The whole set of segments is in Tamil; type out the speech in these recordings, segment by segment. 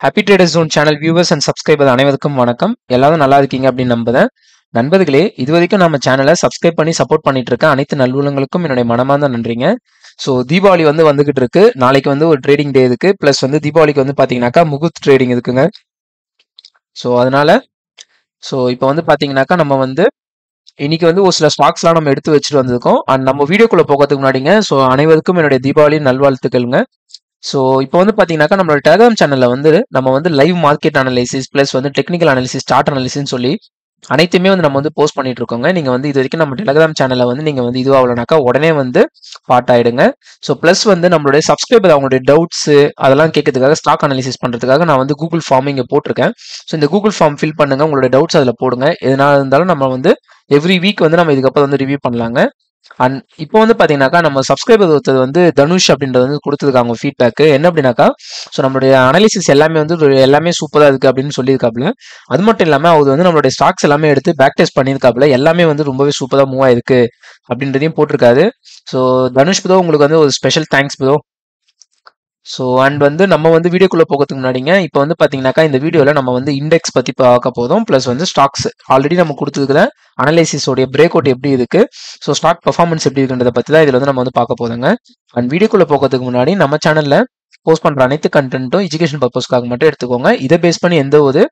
Happy traders zone channel viewers and subscriber அனைவருக்கும் வணக்கம். எல்லாரும் நல்லா இருக்கீங்க அப்படின்னு நம்புறேன். நண்பர்களே, இது வரைக்கும் நம்ம சேனலை சப்ஸ்கிரைப் பண்ணி சப்போர்ட் பண்ணிட்டு இருக்க அனைத்து நல்லுள்ளங்களுக்கும் என்னுடைய மனமார்ந்த நன்றிங்க. ஸோ தீபாவளி வந்துகிட்டு இருக்கு. நாளைக்கு ஒரு ட்ரேடிங் டே இருக்கு. பிளஸ் தீபாவளிக்கு பாத்தீங்கன்னாக்கா முகூர்த் ட்ரேடிங் இருக்குங்க. ஸோ அதனால இப்போ பாத்தீங்கன்னாக்கா நம்ம இன்னைக்கு ஒரு சில ஸ்டாக்ஸ்லாம் நம்ம எடுத்து வச்சுட்டு வந்திருக்கோம். அண்ட் நம்ம வீடியோக்குள்ள போகிறதுக்கு முன்னாடிங்க, ஸோ அனைவருக்கும் என்னுடைய தீபாவளி நல்வாழ்த்துக்கள்ங்க. ஸோ இப்போ பாத்தீங்கன்னாக்கா நம்மளோட டெலிகிராம் சேனல்ல நம்ம live market analysis plus technical analysis, chart analysis சொல்லி அனைத்துமே நம்ம போஸ்ட் பண்ணிட்டு இருக்கோங்க. நீங்க இது வரைக்கும் நம்ம டெலிகிராம் சேனல்ல நீங்க இதுவாகலனாக்கா உடனே பார்ட் ஆயிடுங்க. ஸோ பிளஸ் நம்மளுடைய சப்ஸ்கிரைபர் அவங்களுடைய டவுட்ஸ் அதெல்லாம் கேட்கறதுக்காக, ஸ்டாக் அனாலிசிஸ் பண்றதுக்காக நான் கூகுள் ஃபார்ம் இங்க போட்டிருக்கேன். ஸோ இந்த கூகுள் ஃபார்ம் ஃபில் பண்ணுங்க, உங்களுடைய டவுட்ஸ் அதில் போடுங்க. எதனால இருந்தாலும் நம்ம எவ்ரி வீக் நம்ம இதுக்கப்புறம் ரிவ்யூ பண்ணலாங்க. அண்ட் இப்போ பாத்தீங்கன்னாக்கா நம்ம சப்ஸ்கிரைபர் ஒருத்தர் தனுஷ் அப்படின்றது கொடுத்துருக்காங்க ஃபீட்பேக். என்ன அப்படின்னாக்கா, ஸோ நம்மளுடைய அனாலிசிஸ் எல்லாமே எல்லாமே சூப்பரா இருக்கு அப்படின்னு சொல்லியிருக்காப்புல. அது மட்டும் இல்லாம அவர் நம்மளுடைய ஸ்டாக்ஸ் எல்லாமே எடுத்து பேக் டெஸ்ட் பண்ணியிருக்காப்புல. எல்லாமே ரொம்பவே சூப்பரா மூவ் ஆயிருக்கு அப்படின்றதையும் போட்டிருக்காரு. ஸோ தனுஷ் ப்ரோ, உங்களுக்கு ஒரு special thanks bro. So and நம்ம வீடியோக்குள்ள போகிறதுக்கு முன்னாடிங்க, இப்போ பாத்தீங்கன்னாக்கா இந்த வீடியோல நம்ம இண்டெக்ஸ் பத்தி பார்க்க போதும். பிளஸ் ஸ்டாக்ஸ் ஆல்ரெடி நம்ம கொடுத்துருக்கிற அனலைசிஸோடைய பிரேக் அவுட் எப்படி இருக்கு, ஸோ ஸ்டாக் பெர்ஃபார்மன்ஸ் எப்படி இருக்குன்றத பத்தி தான் இதுல நம்ம பார்க்க போதுங்க. அண்ட் வீடியோக்குள்ள போகிறதுக்கு முன்னாடி நம்ம சேனல்ல போஸ்ட் பண்ற அனைத்து கண்டென்ட்டும் எஜுகேஷன் பர்பஸ்க்காக மட்டும் எடுத்துக்கோங்க. இதை பேஸ் பண்ணி எந்த ஒரு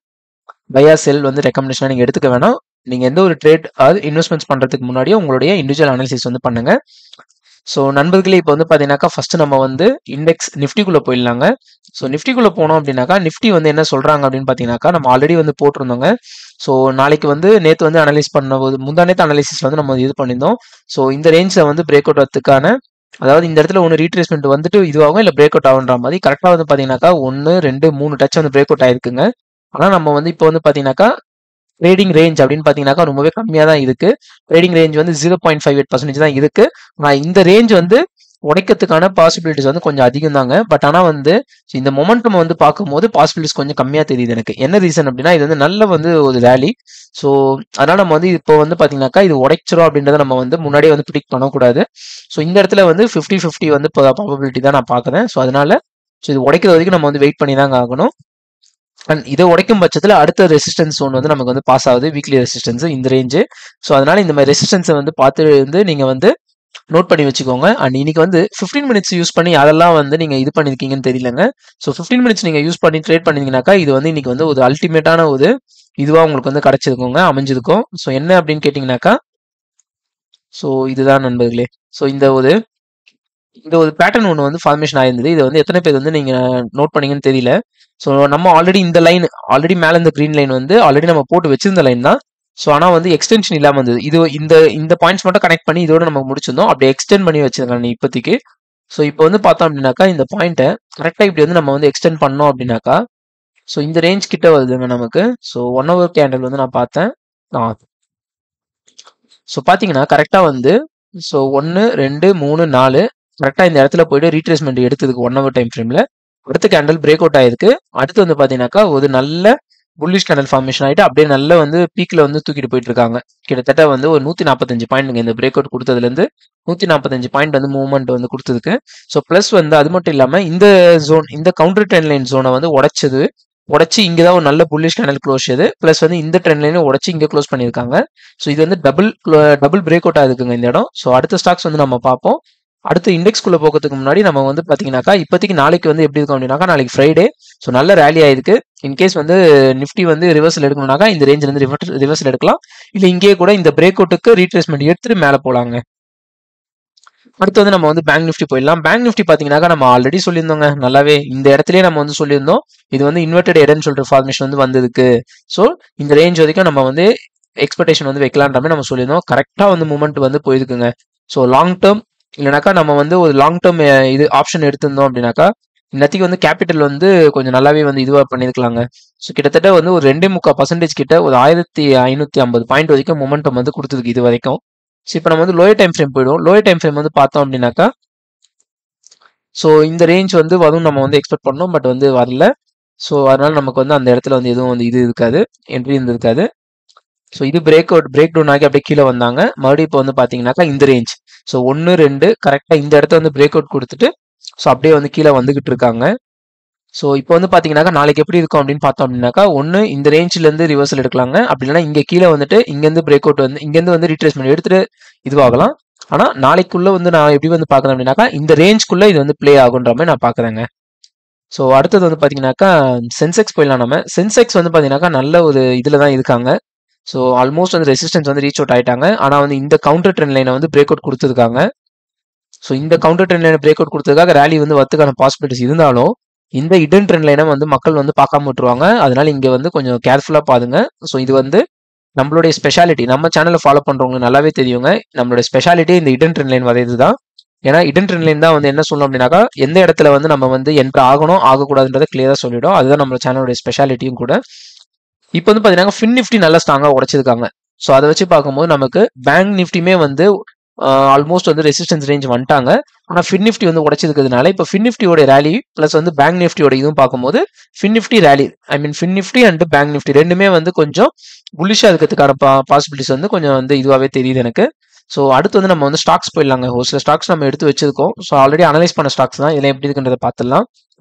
பையா செல் ரெக்கமெண்டேஷன் நீங்க எடுத்துக்க வேணாம். நீங்க எந்த ஒரு ட்ரேட் இன்வெஸ்ட்மெண்ட்ஸ் பண்றதுக்கு முன்னாடியே உங்களுடைய இண்டிவிஜுவல் அனாலிசிஸ் பண்ணுங்க. ஸோ நண்பர்களே, இப்போ பாத்தீங்கன்னாக்கா ஃபர்ஸ்ட் நம்ம இண்டெக்ஸ் நிஃப்டிக்குள்ள போயிடலாங்க. ஸோ நிஃப்டிக்குள்ள போனோம் அப்படின்னாக்கா நிஃப்டி என்ன சொல்றாங்க அப்படின்னு பாத்தீங்கன்னாக்கா, நம்ம ஆல்ரெடி போட்டிருந்தோங்க. ஸோ நாளைக்கு நேற்று அனலைஸ் பண்ணும்போது முந்தானேத்து அனாலிசிஸ் நம்ம இது பண்ணியிருந்தோம். ஸோ இந்த ரேஞ்சில் பிரேக் அவுட் வரதுக்கான, அதாவது இந்த இடத்துல ரீட்ரேஸ்மெண்ட் இதுவாகும் இல்லை பிரேக் அவுட் ஆகுன்ற மாதிரி கரெக்டாக பாத்தீங்கன்னாக்கா 1 2 3 டச் பிரேக் அவுட் ஆயிருக்குங்க. ஆனால் நம்ம இப்போ பாத்தீங்கன்னாக்கா ட்ரேடிங் ரேஞ்ச் அப்படின்னு பாத்தீங்கன்னாக்கா ரொம்பவே கம்மியா தான் இருக்கு. ட்ரேடிங் ரேஞ்ச் 0.58% தான் இருக்கு. ஆனால் இந்த ரேஞ்ச் உடைக்கிறதுக்கான பாசிபிலிட்டிஸ் கொஞ்சம் அதிகம் தாங்க. பட் ஆனா இந்த மொமெண்டம் பார்க்கும்போது பாசிபிலிட்டிஸ் கொஞ்சம் கம்மியா தெரியுது எனக்கு. என்ன ரீசன் அப்படின்னா, இது நல்ல ஒரு ரேலி. ஸோ அதனால நம்ம இப்போ பாத்தீங்கன்னாக்கா இது உடைச்சிரும் அப்படின்றத நம்ம முன்னாடியே ப்ரிடிக்ட் பண்ணக்கூடாது. ஸோ இந்த இடத்துல 50-50 ப்ராபபிலிட்டி தான் நான் பாக்குறேன். ஸோ அதனால இது உடைக்கிற வரைக்கும் நம்ம வெயிட் பண்ணி தாங்க ஆகணும். அண்ட் இதை உடைக்கும் பட்சத்தில் அடுத்த ரெசிஸ்டன்ஸ் ஜோன் நமக்கு பாஸ் ஆகுது, வீக்லி ரெசிஸ்டன்ஸ் இந்த ரேஞ்சு. ஸோ அதனால இந்த மாதிரி ரெசிஸ்டன்ஸை பார்த்து நீங்க நோட் பண்ணி வச்சுக்கோங்க. அண்ட் இன்னைக்கு 15 மினிட்ஸ் யூஸ் பண்ணி அதெல்லாம் நீங்க இது பண்ணிருக்கீங்கன்னு தெரியலங்க. ஸோ 15 மினிட்ஸ் நீங்க யூஸ் பண்ணி ட்ரேட் பண்ணீங்கன்னாக்கா இது இன்னைக்கு ஒரு அல்டிமேட்டான ஒரு இதுவா உங்களுக்கு கிடைச்சிருக்கோங்க, அமைஞ்சிருக்கும். ஸோ என்ன அப்படின்னு கேட்டீங்கன்னாக்கா, ஸோ இதுதான் நண்பர்களே. ஸோ இந்த ஒரு பேட்டர்ன் ஒன்று ஃபார்மேஷன் ஆயிருந்தது. இது எத்தனை பேர் நீங்க நோட் பண்ணீங்கன்னு தெரியல. ஸோ நம்ம ஆல்ரெடி இந்த லைன் ஆல்ரெடி மேல இந்த கிரீன் லைன் ஆல்ரெடி நம்ம போட்டு வச்சிருந்த லைன் தான். ஸோ ஆனால் எக்ஸ்டென்ஷன் இல்லாமல் இருந்தது. இது இந்த பாயிண்ட்ஸ் மட்டும் கனெக்ட் பண்ணி இதோட நம்ம முடிச்சிருந்தோம். அப்படியே எக்ஸ்டெண்ட் பண்ணி வச்சிருக்காங்க இப்போதைக்கு. ஸோ இப்போ பார்த்தோம் அப்படின்னாக்கா இந்த பாயிண்ட்டை கரெக்டாக இப்படி நம்ம எக்ஸ்டெண்ட் பண்ணோம் அப்படின்னாக்கா, ஸோ இந்த ரேஞ்ச் கிட்ட வருதுங்க நமக்கு. ஸோ 1 hour கேண்டில் நான் பார்த்தேன். ஸோ பார்த்தீங்கன்னா கரெக்டாக ஸோ 1 2 3 4 கரெக்டாக இந்த இடத்துல போயிட்டு ரீட்ரேஸ்மெண்ட் எடுத்ததுக்கு 1 hour டைம் ஃப்ரேம்ல அடுத்த கேண்டில் பிரேக் அவுட் ஆயிருக்கு. அடுத்து பார்த்தீங்கன்னாக்கா ஒரு நல்ல புல்லிஷ் கேண்டில் ஃபார்மேஷன் ஆயிட்டு அப்படியே நல்ல பீக்ல தூக்கிட்டு போயிட்டு இருக்காங்க. கிட்டத்தட்ட ஒரு 145 பாயிண்ட் இந்த பிரேக் அவுட் கொடுத்ததுல இருந்து 145 பாயிண்ட் மூவ்மெண்ட் கொடுத்ததுக்கு. ஸோ பிளஸ் அது மட்டும் இல்லாம இந்த ஜோன், இந்த கவுண்டர் ட்ரெண்ட் லைன் ஜோனை உடைச்சு இங்கதான் ஒரு நல்ல புல்லிஷ் கேண்டில் க்ளோஸ் ஆகுது. பிளஸ் இந்த ட்ரெண்ட் லைனை உடைச்சு இங்க க்ளோஸ் பண்ணிருக்காங்க. ஸோ இது டபுள் பிரேக் அவுட் ஆகுதுங்க இந்த இடம். ஸோ அடுத்த ஸ்டாக்ஸ் நம்ம பார்ப்போம். அடுத்து இண்டெக்ஸ்குள்ள போகிறதுக்கு முன்னாடி நம்ம பாத்தீங்கன்னாக்கா இப்போதைக்கு நாளைக்கு எப்படி இருக்கும் அப்படின்னாக்கா, நாளைக்கு ஃப்ரைடே. ஸோ நல்ல ரேலி ஆயிருக்கு. இன்கேஸ் நிஃப்டி ரிவர்சல் எடுக்கணும்னாக்கா இந்த ரேஞ்சில இருந்து ரிவர்சல் எடுக்கலாம். இல்ல இங்கேயே கூட இந்த பிரேக் அவுட்டுக்கு ரீட்ரேஸ்மெண்ட் எடுத்துட்டு மேல போலாங்க. அடுத்து நம்ம பேங்க் நிஃப்டி போயிடலாம். பேங்க் நிஃப்டி பாத்தீங்கன்னாக்கா நம்ம ஆல்ரெடி சொல்லியிருந்தோங்க நல்லாவே. இந்த இடத்துலயே நம்ம சொல்லியிருந்தோம் இது இன்வெர்டட் எடன்னு சொல்லிட்டு ஃபார்மேஷன் வந்ததுக்கு. ஸோ இந்த ரேஞ்ச் வரைக்கும் நம்ம எக்ஸ்பெக்டேஷன் வைக்கலான்ற மாதிரி நம்ம சொல்லியிருந்தோம். கரெக்டா மூவ்மெண்ட் போயிருக்குங்க. ஸோ லாங் டேர்ம் இல்லைனாக்கா நம்ம ஒரு லாங் டேர்ம் இது ஆப்ஷன் எடுத்திருந்தோம் அப்படின்னாக்கா இன்னத்துக்கு கேபிட்டல் கொஞ்சம் நல்லாவே இதுவா பண்ணிருக்கலாங்க. ஸோ கிட்டத்தட்ட ஒரு 2.25% கிட்ட ஒரு 1550 பாயிண்ட் வரைக்கும் மொமெண்டம் கொடுத்துருக்கு இது வரைக்கும். ஸோ இப்போ நம்ம லோயர் டைம் ஃப்ரேம் போயிடும். லோயர் டைம் ஃப்ரேம் பார்த்தோம் அப்படின்னாக்கா, ஸோ இந்த ரேஞ்ச் வரும் நம்ம எக்ஸ்பெக்ட் பண்ணோம். பட் வரல. ஸோ அதனால நமக்கு அந்த இடத்துல எதுவும் இது இருக்காது, என்ட்ரி இருந்திருக்காது. ஸோ இது பிரேக் டவுன் ஆகி அப்படியே கீழே வந்தாங்க. மறுபடியும் இப்போ பாத்தீங்கன்னாக்கா இந்த ரேஞ்ச் ஸோ 1 2 கரெக்டா இந்த இடத்த பிரேக் அவுட் கொடுத்துட்டு ஸோ அப்படியே கீழே வந்துகிட்டு இருக்காங்க. ஸோ இப்போ வந்து பார்த்தீங்கன்னாக்கா நாளைக்கு எப்படி இருக்கும் அப்படின்னு பார்த்தோம் அப்படின்னாக்கா ஒன்று இந்த ரேஞ்சிலேருந்து ரிவர்சல் எடுக்கலாங்க. அப்படி இல்லைன்னா இங்கே கீழே வந்துட்டு இங்கேருந்து பிரேக் அவுட் வந்து இங்கேருந்து வந்து ரீட்ரேஸ்மெண்ட் எடுத்துட்டு இதுவாகலாம். ஆனால் நாளைக்குள்ள வந்து நான் எப்படி வந்து பார்க்குறேன் அப்படின்னாக்கா இந்த ரேஞ்ச்குள்ளே இது வந்து ப்ளே ஆகுன்ற மாதிரி நான் பார்க்குறேங்க. ஸோ அடுத்தது வந்து பார்த்தீங்கன்னாக்கா சென்செக்ஸ் போயிடலாம் நம்ம. சென்செக்ஸ் வந்து பார்த்தீங்கன்னாக்கா நல்ல ஒரு இதில் தான் இருக்காங்க. ஸோ ஆல்மோஸ்ட் வந்து ரெசிஸ்டன்ஸ் வந்து ரீச் அவுட் ஆயிட்டாங்க. ஆனால் வந்து இந்த கவுண்டர் ட்ரெண்ட் லைனை வந்து பிரேக் அவுட் கொடுத்துருக்காங்க. ஸோ இந்த கவுண்டர் ட்ரெண்ட் லைனை பிரேக் அவுட் கொடுத்ததுக்காக ரேலி வந்து வரதுக்கான பாசிபிலிட்டிஸ் இருந்தாலும் இந்த இடன் ட்ரெண்ட் லைனை வந்து மக்கள் வந்து பார்க்காம விட்டுருவாங்க. அதனால இங்க வந்து கொஞ்சம் கேர்ஃபுல்லா பாருங்க. ஸோ இது வந்து நம்மளுடைய ஸ்பெஷாலிட்டி. நம்ம சேனலை ஃபாலோ பண்றவங்களுக்கு நல்லாவே தெரியுங்க. நம்மளுடைய ஸ்பெஷாலிட்டி இந்த இடன் ட்ரெண்ட் லைன் வரையது தான். ஏன்னா இடன் ட்ரெண்ட் லைன் தான் வந்து என்ன சொல்லணும் அப்படின்னாக்கா எந்த இடத்துல வந்து நம்ம வந்து என்ட்ரு ஆகணும் ஆகக்கூடாதுன்றதை கிளியரா சொல்லிடும். அதுதான் நம்ம சேனலுடைய ஸ்பெஷாலிட்டியும் கூட. இப்போ வந்து பாத்தீங்கன்னா ஃபின் நிஃப்டி நல்லா ஸ்ட்ராங்கா உடைச்சிருக்காங்க. ஸோ அதை வச்சு பார்க்கும்போது நமக்கு பேங்க் நிஃப்டியுமே வந்து ஆல்மோஸ்ட் வந்து ரெசிஸ்டன்ஸ் ரேஞ்ச் வந்துட்டாங்க. ஆனால் ஃபின் நிஃப்டி வந்து உடைச்சிருக்கிறதுனால இப்போ ஃபின் நிஃப்டியோட ரேலி ப்ளஸ் வந்து பேங்க் நிஃப்டியோட இதுவும் பார்க்கும்போது fin Nifty rally fin Nifty and bank Nifty ரெண்டுமே வந்து கொஞ்சம் புல்லிஷாக இருக்கிறதுக்கான பாசிபிலிட்டிஸ் வந்து கொஞ்சம் வந்து இதுவாகவே தெரியுது எனக்கு. ஸோ அடுத்து வந்து நம்ம வந்து ஸ்டாக்ஸ் போயிடலாங்க. ஒரு சில ஸ்டாக்ஸ் நம்ம எடுத்து வச்சிருக்கோம். ஸோ ஆல்ரெடி அனலைஸ் பண்ண ஸ்டாக்ஸ் தான் இதெல்லாம் எப்படி இருக்குன்றதை பார்த்துடலாம்.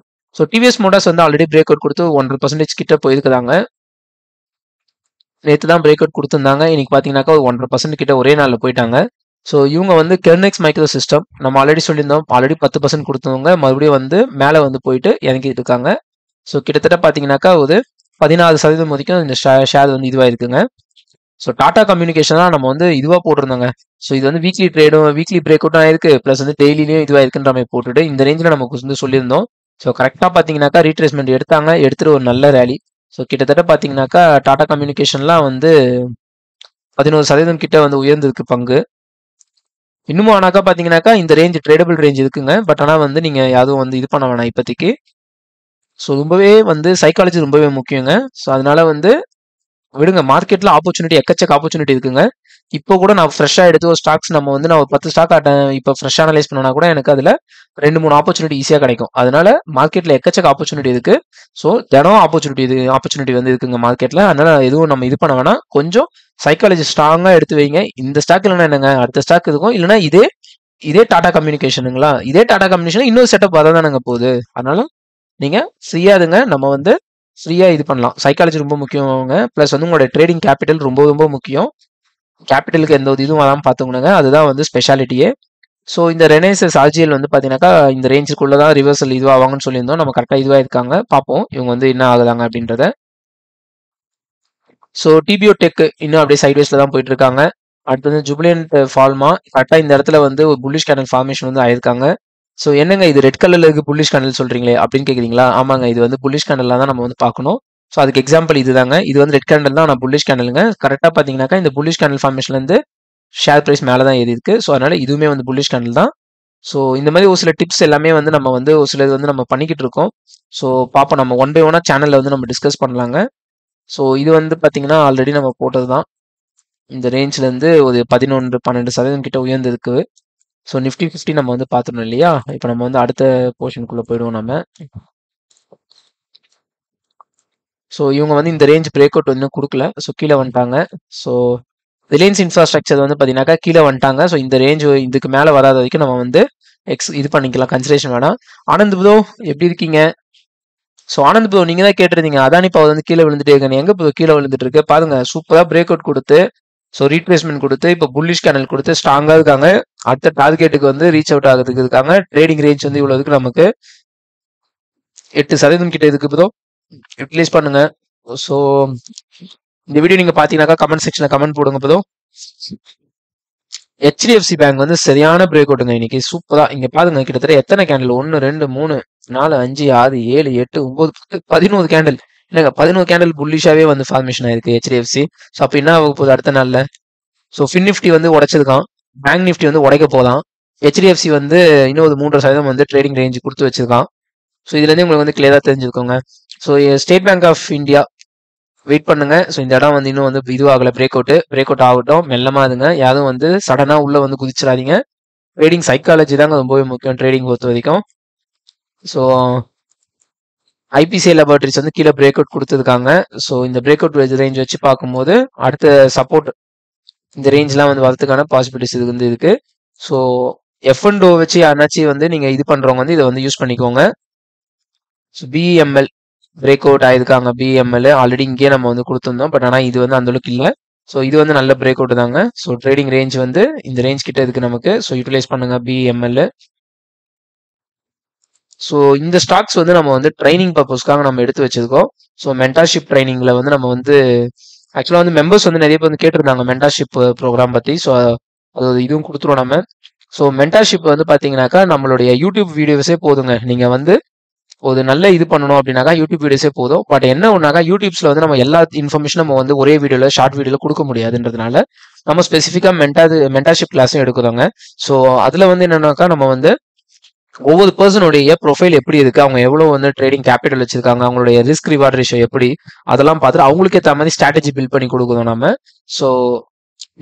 ஸோ டிவிஎஸ் மோட்டார்ஸ் வந்து ஆல்ரெடி பிரேக் அவுட் கொடுத்து 1.5% கிட்ட போயிருக்குதாங்க. நேற்று தான் பிரேக் அவுட் கொடுத்துருந்தாங்க. இன்னைக்கு பார்த்தீங்கன்னாக்கா ஒரு 1.5% கிட்ட ஒரே நாளில் போயிட்டாங்க. ஸோ இவங்க வந்து கெர்னெக்ஸ் மைக்ரோ சிஸ்டம் நம்ம ஆல்ரெடி சொல்லியிருந்தோம். ஆல்ரெடி 10% கொடுத்தவங்க மறுபடியும் வந்து மேலே வந்து போயிட்டு இறங்கிட்டு இருக்காங்க. ஸோ கிட்டத்தட்ட பார்த்தீங்கன்னாக்கா ஒரு 16% வரைக்கும் இந்த ஷேர் வந்து இதுவாக இருக்குங்க. ஸோ டாடா கம்யூனிகேஷன்லாம் நம்ம வந்து இதுவாக போட்டிருந்தோங்க. ஸோ இது வந்து வீக்லி ட்ரேடும் வீக்லி பிரேக் அவுட்டும் ஆயிருக்கு. ப்ளஸ் வந்து டெய்லியும் இதுவாக இருக்குன்ற மாதிரி போட்டுட்டு இந்த ரேஞ்சில் நமக்கு வந்து சொல்லியிருந்தோம். ஸோ கரெக்டாக பார்த்தீங்கன்னாக்கா ரீட்ரேஸ்மெண்ட் எடுத்தாங்க. எடுத்துட்டு ஒரு நல்ல ரேலி. ஸோ கிட்டத்தட்ட பார்த்தீங்கன்னாக்கா டாடா கம்யூனிகேஷன்லாம் வந்து 11% கிட்ட வந்து உயர்ந்திருக்கு பங்கு. இன்னமும் ஆனாக்கா பார்த்தீங்கன்னாக்கா இந்த ரேஞ்ச் ட்ரேடபிள் ரேஞ்ச் இருக்குங்க. பட் ஆனால் வந்து நீங்கள் யாரும் வந்து இது பண்ண வேணாம் இப்போதைக்கு. ஸோ ரொம்பவே வந்து சைக்காலஜி ரொம்பவே முக்கியங்க. ஸோ அதனால வந்து விடுங்க. மார்க்கெட்டில் ஆப்பர்ச்சுனிட்டி எக்கச்சக்க ஆப்பர்ச்சுனிட்டி இருக்குங்க. இப்போ கூட நான் ஃப்ரெஷ்ஷாக எடுத்து ஒரு ஸ்டாக்ஸ் நம்ம வந்து நான் ஒரு 10 ஸ்டாக் இப்போ ஃப்ரெஷ்ஷாக அனலைஸ் பண்ணனா கூட எனக்கு அதில் 2-3 ஆப்பர்ச்சுனிட்டி ஈஸியாக கிடைக்கும். அதனால மார்க்கெட்டில் எக்கச்சக்க ஆப்பர்ச்சுனிட்டி இருக்கு. ஸோ தினம் ஆப்பர்ச்சுனிட்டி வந்து இருக்குங்க மார்க்கெட்டில். அதனால எதுவும் நம்ம இது பண்ண வேணாம். கொஞ்சம் சைக்காலஜி ஸ்ட்ராங்காக எடுத்து வைங்க. இந்த ஸ்டாக் இல்லைன்னா என்னங்க அடுத்த ஸ்டாக் இருக்கும். இல்லைன்னா இதே டாடா கம்யூனிகேஷனுங்களா இதே டாடா கம்யூனிகேஷன் இன்னொரு செட்டப் வரதானங்க போகுது. அதனால நீங்க ஃப்ரீயா இருங்க. நம்ம வந்து ஃப்ரீயா இது பண்ணலாம். சைக்காலஜி ரொம்ப முக்கியங்க. ப்ளஸ் வந்து உங்களோட ட்ரேடிங் கேபிட்டல் ரொம்ப ரொம்ப முக்கியம். கேபிட்டலுக்கு எந்த ஒரு இதுவும் வராமல் பார்த்துக்கணுங்க. அதுதான் வந்து ஸ்பெஷாலிட்டியே. ஸோ இந்த ரெனைசஸ் ஆர்ஜிஎல் வந்து பார்த்தீங்கன்னாக்கா இந்த ரேஞ்சுக்குள்ள தான் ரிவர்சல் இதுவாகும்னு சொல்லியிருந்தோம். நம்ம கரெக்டாக இதுவாக இருக்காங்க. பார்ப்போம் இவங்க வந்து என்ன ஆகுதாங்க அப்படின்றத. ஸோ டிபிஓ டெக் இன்னும் அப்படியே சைட்வேஸ்ல தான் போயிட்டு இருக்காங்க. அடுத்து வந்து ஜூபிலியன்ட் ஃபார்மா கரெக்டாக இந்த இடத்துல வந்து ஒரு புல்லிஷ் கேனல் ஃபார்மேஷன் வந்து ஆயிருக்காங்க. ஸோ என்னங்க இது ரெட் கலர்ல இருக்கு புல்லிஷ் கேனல் சொல்றீங்களே அப்படின்னு கேட்குறீங்களா? ஆமாங்க, இது வந்து புல்லிஷ் கேனல்ல தான் நம்ம வந்து பார்க்கணும். ஸோ அதுக்கு எக்ஸாம்பிள் இதுதாங்க. இது வந்து ரெட் கேண்டல் தான், நான் புல்லிஷ் கேண்டலுங்க. கரெக்டாக பார்த்தீங்கன்னாக்கா இந்த புல்லிஷ் கேண்டல் ஃபார்மேஷன்லேருந்து ஷேர் ப்ரைஸ் மேலே தான் ஏறி இருக்கு. ஸோ அதனால இதுவுமே வந்து புல்லிஷ் கேண்டல் தான். ஸோ இந்த மாதிரி ஒரு சில டிப்ஸ் எல்லாமே வந்து நம்ம வந்து ஒரு சிலது வந்து நம்ம பண்ணிக்கிட்டு இருக்கோம். ஸோ பார்ப்போம், நம்ம ஒன் பை ஒன்னா சேனல்ல வந்து நம்ம டிஸ்கஸ் பண்ணலாங்க. ஸோ இது வந்து பார்த்தீங்கன்னா ஆல்ரெடி நம்ம போட்டது தான். இந்த ரேஞ்ச்லேருந்து ஒரு 11-12% கிட்ட உயர்ந்திருக்கு. ஸோ நிஃப்டி 50 நம்ம வந்து பார்த்துடணும் இல்லையா? இப்போ நம்ம வந்து அடுத்த போர்ஷனுக்குள்ள போயிடுவோம் நம்ம. ஸோ இவங்க வந்து இந்த ரேஞ்ச் பிரேக் அவுட் வந்து கொடுக்கல. ஸோ கீழே வந்துட்டாங்க. ஸோ ரிலையன்ஸ் இன்ஃப்ராஸ்ட்ரக்சர் வந்து பார்த்தீங்கன்னாக்கா கீழே வந்துட்டாங்க. ஸோ இந்த ரேஞ்ச் இதுக்கு மேலே வராத வரைக்கும் நம்ம வந்து இது பண்ணிக்கலாம், கன்சிடரேஷன் வேணாம். ஆனந்த் ப்ரோ எப்படி இருக்கீங்க? ஸோ ஆனந்த் ப்ரோ நீங்க தான் கேட்டிருந்தீங்க அதானி பவர் வந்து கீழே விழுந்துட்டே இருக்க, எங்க ப்ரோ கீழே விழுந்துட்டு இருக்கு பாருங்க. சூப்பரா பிரேக் அவுட் கொடுத்து ஸோ ரீட்ரேஸ்மெண்ட் கொடுத்து இப்போ புல்லிஷ் கேனல் கொடுத்து ஸ்ட்ராங்கா இருக்காங்க. அடுத்த டார்கெட்டுக்கு வந்து ரீச் அவுட் ஆகிறதுக்கு இருக்காங்க. ட்ரேடிங் ரேஞ்ச் வந்து இவ்வளவு இருக்கு, நமக்கு 8% கிட்ட இருக்கு ப்ரோ. யூட்டிலைஸ் பண்ணுங்க. ஸோ இந்த வீடியோ நீங்க பாத்தீங்கன்னாக்கா கமெண்ட் செக்ஷன்ல கமெண்ட் போடுங்க ப்ரோ. HDFC பேங்க் வந்து சரியான பிரேக் அவுட்டுங்க இன்னைக்கு. சூப்பரா இங்க பாருங்க, கிட்டத்தட்ட எத்தனை கேண்டில் 1 2 3 4 5 6 7 8 9 10 11 கேண்டில் இல்லைங்க, 11 கேண்டில் புல்லிஷாவே வந்து ஃபார்மேஷன் ஆயிருக்கு HDFC. ஸோ அப்ப என்ன ஆக போகுது அடுத்த நாள்ல? ஸோ ஃபின் நிஃப்டி வந்து உடைச்சிருக்கான், பேங்க் நிஃப்டி வந்து உடைக்க போதான். HDFC வந்து இன்னும் ஒரு 3% வந்து ட்ரேடிங் ரேஞ்ச் கொடுத்து வச்சிருக்கான். ஸோ இதுல இருந்து உங்களுக்கு வந்து கிளியரா தெரிஞ்சுக்கோங்க. So state bank of India wait பண்ணுங்க. ஸோ இந்த இடம் வந்து இன்னும் வந்து இதுவாகல, பிரேக் அவுட் ஆகட்டும், மெல்லமா இருங்க. யாரும் வந்து சடனா உள்ள வந்து குதிச்சிடாதீங்க. ட்ரேடிங் சைக்காலஜி தாங்க ரொம்பவே முக்கியம் ட்ரேடிங் பொறுத்த வரைக்கும். ஸோ ஐபிசிஐ லேபரட்டரிஸ் வந்து கீழே பிரேக் அவுட் கொடுத்துருக்காங்க. ஸோ இந்த பிரேக் அவுட் ரேஞ்ச் வச்சு பார்க்கும்போது அடுத்த சப்போர்ட் இந்த ரேஞ்ச்லாம் வந்து வரதுக்கான பாசிபிலிட்டிஸ் இது வந்து இருக்கு. ஸோ F&O வச்சு யாருனாச்சும் வந்து நீங்க இது பண்றவங்க வந்து இதை வந்து யூஸ் பண்ணிக்கோங்க. ஸோ பிஎம்எல் பிரேக் அவுட் ஆயிருக்காங்க. பிஎம்எல் ஆல்ரெடி இங்கேயே நம்ம வந்து கொடுத்துருந்தோம். பட் ஆனால் இது வந்து அந்த அளவுக்கு இல்லை. ஸோ இது வந்து நல்ல பிரேக் அவுட் தாங்க. ஸோ ட்ரேடிங் ரேஞ்ச் வந்து இந்த ரேஞ்ச் கிட்ட இருக்கு நமக்கு. ஸோ யூட்டிலைஸ் பண்ணுங்க பிஎம்எல். ஸோ இந்த ஸ்டாக்ஸ் வந்து நம்ம வந்து ட்ரைனிங் பர்பஸ்க்காக நம்ம எடுத்து வச்சிருக்கோம். ஸோ மென்டார்ஷிப் ட்ரைனிங்ல வந்து நம்ம வந்து ஆக்சுவலாக வந்து மெம்பர்ஸ் வந்து நிறைய பேர் வந்து கேட்டிருந்தாங்க மென்டார்ஷிப் ப்ரோக்ராம் பற்றி. ஸோ அது இதுவும் கொடுத்துருவோம் நம்ம. ஸோ மென்டார்ஷிப் வந்து பார்த்தீங்கன்னாக்கா நம்மளுடைய யூடியூப் வீடியோஸே போதுங்க. நீங்கள் வந்து ஒரு நல்ல இது பண்ணணும் அப்படின்னாக்கா யூடியூப் வீடியோஸே போதும். பட் என்ன ஒன்றாக்கா யூடியூப்ஸ்ல வந்து நம்ம எல்லா இன்ஃபர்மேஷனும் நம்ம வந்து ஒரே வீடியோவில் ஷார்ட் வீடியோவில் கொடுக்க முடியாதுன்றதுனால நம்ம ஸ்பெசிஃபிக்காக மென்டார்ஷிப் கிளாஸும் எடுக்கிறோங்க. ஸோ அதில் வந்து என்னன்னாக்கா நம்ம வந்து ஒவ்வொரு பர்சனுடைய ப்ரொஃபைல் எப்படி இருக்கு, அவங்க எவ்வளவு வந்து ட்ரேடிங் கேபிட்டல் வச்சிருக்காங்க, அவங்களுடைய ரிஸ்க் ரிவார்ட் ரேஷியோ எப்படி, அதெல்லாம் பார்த்துட்டு அவங்களுக்கு ஏற்ற மாதிரி ஸ்ட்ராட்டஜி பில்ட் பண்ணி கொடுக்குறோம் நம்ம. ஸோ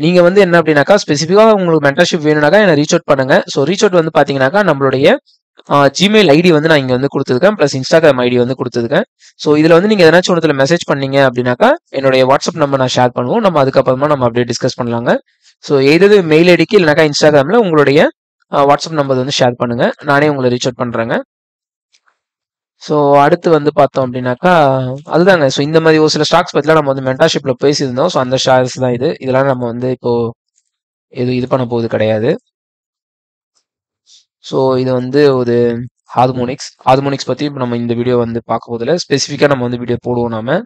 நீங்க வந்து என்ன அப்படின்னாக்கா ஸ்பெசிஃபிக்கா உங்களுக்கு மென்டர்ஷிப் வேணும்னாக்கா என்ன ரீச் அவுட் பண்ணுங்க. ஸோ ரீச் அவுட் வந்து பாத்தீங்கன்னாக்கா நம்மளுடைய ஜிமெயில் ஐடி வந்து நான் இங்க வந்து கொடுத்துருக்கேன், பிளஸ் இன்ஸ்டாகிராம் ஐடி வந்து கொடுத்துருக்கேன். ஸோ இதுல வந்து நீங்க எதனாச்சும் ஒருத்துல மெசேஜ் பண்ணீங்க அப்படின்னாக்கா என்னுடைய வாட்ஸ்அப் நம்பர் நான் ஷேர் பண்ணுவோம். நம்ம அதுக்கப்புறமா நம்ம அப்படியே டிஸ்கஸ் பண்ணலாங்க. ஸோ எது மெயில் ஐடிக்கு இல்லைனாக்கா இன்ஸ்டாகிராம்ல உங்களுடைய வாட்ஸ்அப் நம்பர் வந்து ஷேர் பண்ணுங்க, நானே உங்களை ரீச் அவுட் பண்றேங்க. ஸோ அடுத்து வந்து பார்த்தோம் அப்படின்னாக்கா அதுதாங்க. ஸோ இந்த மாதிரி ஒரு சில ஸ்டாக்ஸ் பத்திலாம் நம்ம வந்து மென்டார்ஷிப்ல பேசியிருந்தோம். ஸோ அந்த ஷேர்ஸ் தான் இது. இதெல்லாம் நம்ம வந்து இப்போ இது பண்ண போகுது கிடையாது. ஸோ இது வந்து ஒரு ஹார்மோனிக்ஸ் பத்தி இப்போ நம்ம இந்த வீடியோ வந்து பார்க்க போதில்லை. ஸ்பெசிஃபிக்கா நம்ம வந்து வீடியோ போடுவோம் நாம.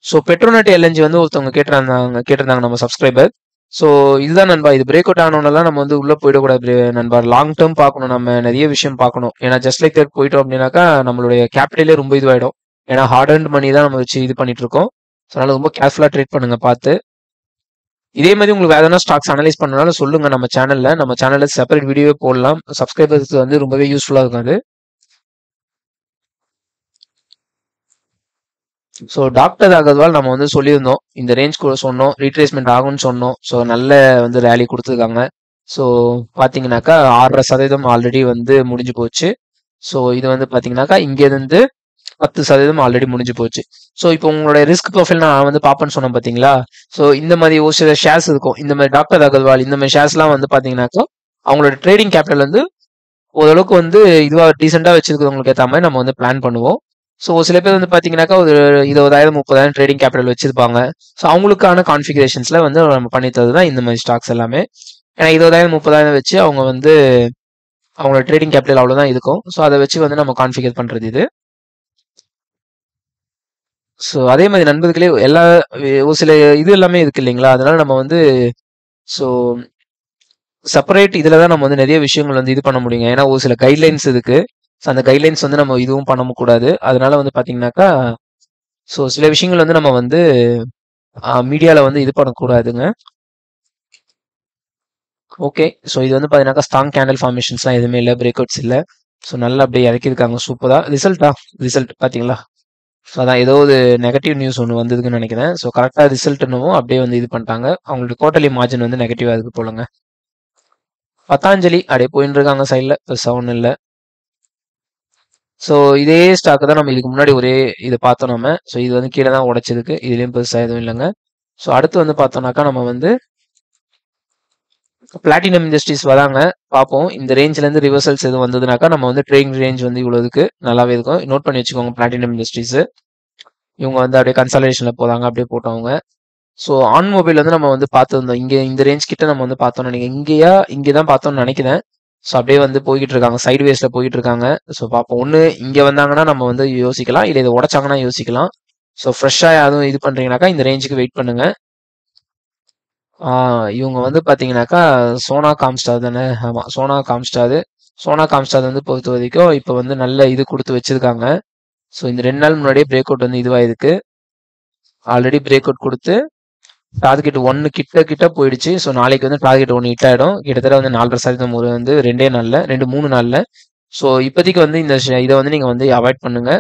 ஸோ பெட்ரோநெட் எல்என்ஜி வந்து ஒருத்தவங்க கேட்டிருந்தாங்க நம்ம சப்ஸ்கிரைபர். ஸோ இதுதான் நண்பா, இது பிரேக் அவுட் ஆனோம்லாம் நம்ம வந்து உள்ள போயிடக்கூடாது நண்பா. லாங் டேர்ம் பார்க்கணும், நம்ம நிறைய விஷயம் பார்க்கணும். ஏன்னா ஜஸ்ட் லைக் தட் போயிட்டோம் அப்படின்னாக்கா நம்மளுடைய கேபிட்டலே ரொம்ப இதுவாயிடும். ஏன்னா ஹார்ட் அண்ட் மணி தான் நம்ம வச்சு இது பண்ணிட்டு இருக்கோம். ஸோ அதனால ரொம்ப கேர்ஃபுல்லா ட்ரேட் பண்ணுங்க பார்த்து. இதே மாதிரி உங்களுக்கு வேற எதனா ஸ்டாக்ஸ் அனலைஸ் பண்ணனாலும் சொல்லுங்க நம்ம சேனல்ல செப்பரேட் வீடியோ போடலாம். சப்ஸ்கிரைபர்ஸ்க்கு வந்து ரொம்பவே யூஸ்ஃபுல்லா இருக்கும் அது. ஸோ டாக்டர் அகர்வால் நம்ம வந்து சொல்லியிருந்தோம், இந்த ரேஞ்ச் கூட சொன்னோம், ரீட்ரேஸ்மெண்ட் ஆகும்னு சொன்னோம். ஸோ நல்ல வந்து ரேலி கொடுத்துருக்காங்க. ஸோ பார்த்தீங்கன்னாக்கா 6.5% ஆல்ரெடி வந்து முடிஞ்சு போச்சு. ஸோ இது வந்து பார்த்தீங்கன்னாக்கா இங்கேருந்து 10% ஆல்ரெடி முடிஞ்சு போச்சு. ஸோ இப்போ உங்களுடைய ரிஸ்க் ப்ரொஃபைல் நான் வந்து பார்ப்பேன்னு சொன்னேன் பார்த்தீங்களா. ஸோ இந்த மாதிரி ஒரு சில ஷேர்ஸ் இருக்கும். இந்த மாதிரி டாக்டர் அகர்வால் இந்த மாதிரி ஷேர்ஸ்லாம் வந்து பார்த்தீங்கன்னாக்கா அவங்களோட ட்ரேடிங் கேபிட்டல் வந்து ஓரளவுக்கு வந்து இதுவாக டீசெண்டாக வச்சிருக்கிறவங்களுக்கு ஏற்ற மாதிரி நம்ம வந்து பிளான் பண்ணுவோம். ஸோ சில பேர் வந்து பார்த்தீங்கன்னாக்கா ஒரு 20,000-30,000 ட்ரேடிங் கேபிட்டல் வச்சிருப்பாங்க. ஸோ அவங்களுக்கான கான்ஃபிகரேஷன்ஸ்ல வந்து நம்ம பண்ணி தருது தான் இந்த மாதிரி ஸ்டாக்ஸ் எல்லாமே. ஏன்னா 20,000-30,000 வச்சு அவங்க வந்து அவங்களோட ட்ரேடிங் கேபிட்டல் அவ்வளோதான் இருக்கும். ஸோ அதை வச்சு வந்து நம்ம கான்ஃபிகர் பண்றது இது. ஸோ அதே மாதிரி நண்பர்களே ஒரு சில இது எல்லாமே இருக்கு இல்லைங்களா. அதனால நம்ம வந்து ஸோ செப்பரேட் இதில் தான் நம்ம வந்து நிறைய விஷயங்கள் வந்து இது பண்ண முடியுங்க. ஏன்னா ஒரு சில கைட்லைன்ஸ் இருக்கு. ஸோ அந்த கைட்லைன்ஸ் வந்து நம்ம இதுவும் பண்ண கூடாது. அதனால வந்து பார்த்தீங்கன்னாக்கா ஸோ சில விஷயங்கள் வந்து நம்ம வந்து மீடியாவில் வந்து இது பண்ணக்கூடாதுங்க. ஓகே. ஸோ இது வந்து பார்த்தீங்கன்னாக்கா ஸ்ட்ராங் கேண்டல் ஃபார்மேஷன்ஸ்லாம் எதுவுமே இல்லை, பிரேக் அவுட்ஸ் இல்லை. ஸோ நல்லா அப்படியே இறக்கிருக்காங்க சூப்பரா. ரிசல்ட் பார்த்தீங்களா. ஸோ அதான் ஏதோ ஒரு நெகட்டிவ் நியூஸ் ஒன்று வந்ததுன்னு நினைக்கிறேன். ஸோ கரெக்டாக ரிசல்ட்னும் அப்படியே வந்து இது பண்ணிட்டாங்க. அவங்களோட குவார்டர்லி மார்ஜின் வந்து நெகட்டிவாக இருக்கு போலங்க. பத்தாஞ்சலி அப்படியே போயின்னு இருக்காங்க சைடில், பெருசாக ஒன்றும் இல்லை. ஸோ இதே ஸ்டாக் தான் நம்ம இதுக்கு முன்னாடி ஒரே இது பார்த்தோம் நம்ம. ஸோ இது வந்து கீழே தான் உடைச்சிருக்கு, இதுலேயும் பெருசாக எதுவும் இல்லைங்க. ஸோ அடுத்து வந்து பார்த்தோம்னாக்கா நம்ம வந்து பிளாட்டினம் இண்டஸ்ட்ரீஸ் வராங்க பார்ப்போம். இந்த ரேஞ்சிலேருந்து ரிவர்சல்ஸ் எதுவும் வந்ததுனாக்கா நம்ம வந்து ட்ரேடிங் ரேஞ்ச் வந்து இவ்வளோதுக்கு நல்லாவே இருக்கும். நோட் பண்ணி வச்சுக்கோங்க பிளாட்டினம் இண்டஸ்ட்ரீஸ். இவங்க வந்து அப்படியே கன்சல்டேஷனில் போகிறாங்க, அப்படியே போட்டவங்க. ஸோ ஆன் மொபைல் வந்து நம்ம வந்து பார்த்துருந்தோம். இங்கே இந்த ரேஞ்ச் கிட்ட நம்ம வந்து பார்த்தோம்னு நினைக்கிறேன். இங்கே தான் பார்த்தோம்னு நினைக்கிறேன். ஸோ அப்படியே வந்து போய்கிட்டு இருக்காங்க, சைடு வேஸ்ல போயிட்டு இருக்காங்க. ஸோ பார்ப்போம், ஒன்று இங்கே வந்தாங்கன்னா நம்ம வந்து யோசிக்கலாம், இல்லை இதை உடைச்சாங்கன்னா யோசிக்கலாம். ஸோ ஃப்ரெஷ்ஷாக யாரும் இது பண்ணுறீங்கனாக்கா இந்த ரேஞ்சுக்கு வெயிட் பண்ணுங்க. இவங்க வந்து பார்த்தீங்கன்னாக்கா சோனா காம்ஸ்டார் தானே. ஆமாம், சோனா காம்ஸ்டார் வந்து பொறுத்த வரைக்கும் இப்போ வந்து நல்ல இது கொடுத்து வச்சிருக்காங்க. ஸோ இந்த 2 நாள் முன்னாடியே பிரேக் அவுட் வந்து இதுவாயிருக்கு. ஆல்ரெடி பிரேக் அவுட் கொடுத்து டார்கெட் 1 கிட்ட போயிடுச்சு. ஸோ நாளைக்கு வந்து டார்கெட் 1 ஹிட் ஆயிடும். கிட்டத்தட்ட வந்து 4.5% வந்து 3 நாள்ல. ஸோ இப்போதைக்கு வந்து இந்த இதை வந்து நீங்க வந்து அவாய்ட் பண்ணுங்க.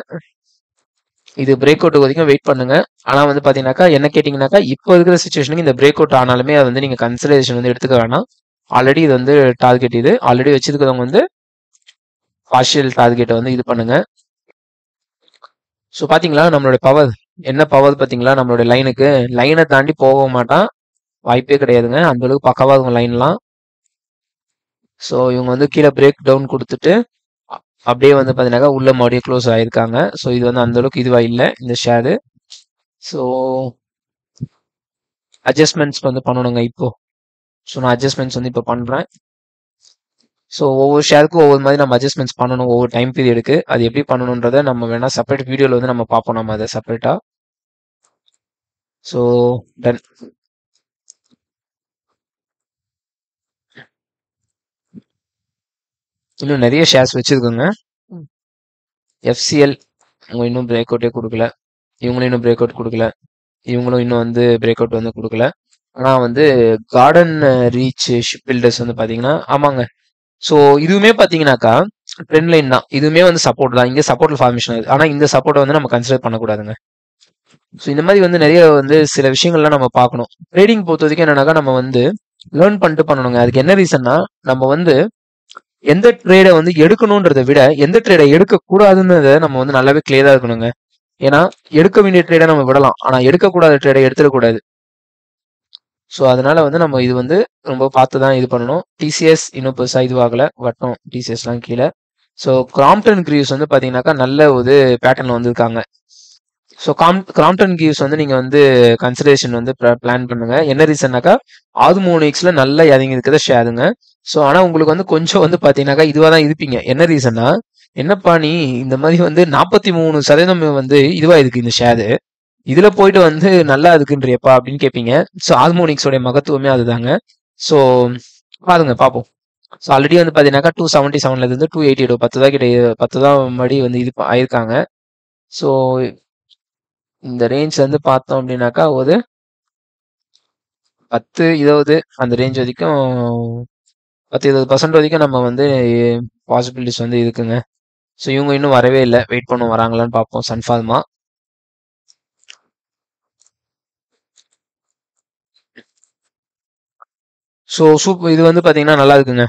இது பிரேக் அவுட் வரைக்கும் வெயிட் பண்ணுங்க. ஆனா வந்து பாத்தீங்கன்னாக்கா என்ன கேட்டீங்கன்னாக்கா இப்போ இருக்கிற சுச்சுவேஷனுக்கு இந்த பிரேக் அவுட் ஆனாலுமே அதை வந்து நீங்க கன்சிடரேஷன் வந்து எடுத்துக்க வேணாம். ஆல்ரெடி இது வந்து டார்கெட், இது ஆல்ரெடி வச்சிருக்கிறவங்க வந்து பார்ஷியல் டார்கெட்டை வந்து இது பண்ணுங்க. ஸோ பாத்தீங்களா நம்மளுடைய பவர் என்ன பவர் பாத்தீங்களா. நம்மளுடைய லைனை தாண்டி போக மாட்டான், வாய்ப்பே கிடையாதுங்க. அந்த அளவுக்கு பக்கவா இருக்கும் லைன்லாம். ஸோ இவங்க வந்து கீழே பிரேக் டவுன் கொடுத்துட்டு அப்படியே வந்து பார்த்தீங்கன்னாக்கா உள்ள மறுபடியும் க்ளோஸ் ஆயிருக்காங்க. ஸோ இது வந்து அந்த அளவுக்கு இதுவா இல்லை இந்த ஷேரு. ஸோ அட்ஜஸ்ட்மெண்ட்ஸ் வந்து பண்ணணுங்க இப்போ. ஸோ நான் அட்ஜஸ்ட்மெண்ட்ஸ் வந்து இப்போ பண்ணுறேன். ஸோ ஒவ்வொரு ஷேருக்கும் ஒவ்வொரு மாதிரி நம்ம அட்ஜஸ்ட்மெண்ட்ஸ் பண்ணணும் ஒவ்வொரு டைம் பீரியடுக்கு. அது எப்படி பண்ணணுன்றதை நம்ம வேணா செப்பரேட் வீடியோவில் வந்து நம்ம பார்ப்போம் நம்ம அதை செப்பரேட்டாக. So done. இன்னும் நிறைய ஷேர்ஸ் வச்சிருக்கோங்க. எஃப்சிஎல் அவங்க இன்னும் பிரேக் அவுட்டே கொடுக்கல. இவங்களும் இன்னும் பிரேக் அவுட் கொடுக்கல. இவங்களும் இன்னும் வந்து பிரேக் அவுட் வந்து கொடுக்கல. ஆனால் வந்து கார்டன் ரீச் ஷிப் பில்டர்ஸ் வந்து பார்த்தீங்கன்னா ஆமாங்க. ஸோ இதுவுமே பார்த்தீங்கன்னாக்கா ட்ரெண்ட் லைன் தான். இதுவுமே வந்து சப்போர்ட் தான். இங்கே சப்போர்ட்ல ஃபார்மேஷன் ஆகுது. ஆனால் இந்த சப்போர்ட்டை வந்து நம்ம கன்சிடர் பண்ணக்கூடாதுங்க. ஸோ இந்த மாதிரி வந்து நிறைய வந்து சில விஷயங்கள்லாம் நம்ம பார்க்கணும். ட்ரேடிங் பொறுத்த வரைக்கும் என்னன்னாக்கா நம்ம வந்து லேர்ன் பண்ணிட்டு பண்ணணுங்க. அதுக்கு என்ன ரீசன்னா நம்ம வந்து எந்த ட்ரேடை வந்து எடுக்கணுன்றதை விட எந்த ட்ரேடை எடுக்கக்கூடாதுன்றதை நம்ம வந்து நல்லாவே கிளியரா இருக்கணுங்க. ஏன்னா எடுக்க வேண்டிய ட்ரேடை நம்ம விடலாம், ஆனா எடுக்கக்கூடாத ட்ரேடை எடுத்துடக்கூடாது. ஸோ அதனால வந்து நம்ம இது வந்து ரொம்ப பார்த்து தான் இது பண்ணணும். டிசிஎஸ் இன்னும் பெருசா இதுவாகல, வட்டம் டிசிஎஸ்லாம் கீழே. ஸோ கிராம்ப்டன் கிரீவ்ஸ் வந்து பார்த்தீங்கன்னாக்கா நல்ல ஒரு பேட்டர்ன்ல வந்திருக்காங்க. ஸோ கிராம்ப்டன் கிரீவ்ஸ் வந்து நீங்க வந்து கன்சிடரேஷன் வந்து பிளான் பண்ணுங்க. என்ன ரீசன்னாக்கா ஆர்மோனிக்ஸ்ல நல்லா இறங்கி இருக்கிறத ஷேருங்க. ஸோ ஆனா உங்களுக்கு வந்து கொஞ்சம் வந்து பார்த்தீங்கன்னாக்கா இதுவாக தான் இருப்பீங்க. என்ன ரீசன்னா என்னப்பா நீ இந்த மாதிரி வந்து 43% வந்து இதுவா இருக்கு இந்த ஷேரு, இதுல போயிட்டு வந்து நல்லா இருக்குன்றியப்பா அப்படின்னு கேட்பீங்க. ஸோ ஹார்மோனிக்ஸோட மகத்துவமே அதுதாங்க. ஸோ பாருங்க பார்ப்போம். ஸோ ஆல்ரெடி வந்து பார்த்தீங்கன்னாக்கா 277ல இருந்து 288 10 தான் கிட்ட 10 தான் மறுபடி வந்து இது ஆயிருக்காங்க. ஸோ இந்த ரேஞ்ச் வந்து பார்த்தோம் அப்படின்னாக்கா ஒரு 10 20 அந்த ரேஞ்ச் வரைக்கும் 10-20% வரைக்கும் நம்ம வந்து பாசிபிலிட்டிஸ் வந்து இருக்குங்க. ஸோ இவங்க இன்னும் வரவே இல்லை. வெயிட் பண்ண வராங்களான்னு பார்ப்போம். சன்ஃபார்மா ஸோ இது வந்து பார்த்தீங்கன்னா நல்லா இருக்குங்க.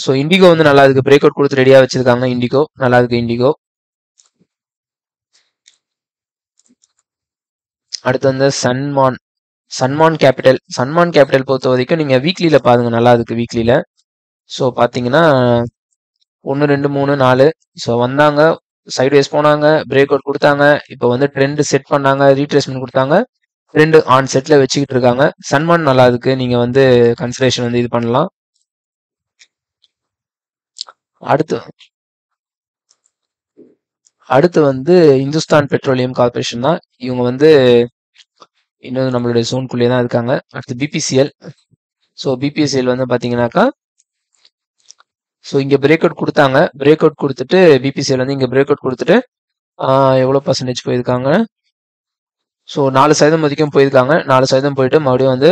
ஸோ இண்டிகோ வந்து நல்லா இருக்கு. பிரேக் அவுட் கொடுத்து ரெடியாக வச்சிருக்காங்க. இண்டிகோ நல்லா இருக்கு. இண்டிகோ அடுத்து வந்து சன்மான் கேபிட்டல் பொறுத்த வரைக்கும் நீங்க வீக்லியில பாருங்க, நல்லா இருக்கு வீக்லியில. ஸோ பார்த்தீங்கன்னா 1 2 3 4 ஸோ வந்தாங்க, சைட்வேஸ் போனாங்க, பிரேக் அவுட் கொடுத்தாங்க. இப்போ வந்து ட்ரெண்ட் செட் பண்ணாங்க, ரீட்ரேஸ்மெண்ட் கொடுத்தாங்க, ட்ரெண்ட் ஆன் செட்ல வச்சுக்கிட்டு இருக்காங்க. சன்மான் நல்லா இருக்கு. நீங்க வந்து கன்சிடரேஷன் வந்து இது பண்ணலாம். அடுத்து வந்து இந்துஸ்தான் பெட்ரோலியம் கார்பரேஷன் தான். இவங்க வந்து இன்னும் நம்மளுடைய ஜோனுக்குள்ளேயே தான் இருக்காங்க. அடுத்து பிபிசிஎல். ஸோ பிபிசிஎல் வந்து பார்த்தீங்கன்னாக்கா ஸோ இங்கே பிரேக் அவுட் கொடுத்தாங்க. பிரேக் அவுட் கொடுத்துட்டு பிபிசிஎல் வந்து இங்கே பிரேக் அவுட் கொடுத்துட்டு எவ்வளோ பர்சன்டேஜ் போயிருக்காங்க? ஸோ 4% வரைக்கும் போயிருக்காங்க. 4% போயிட்டு மறுபடியும் வந்து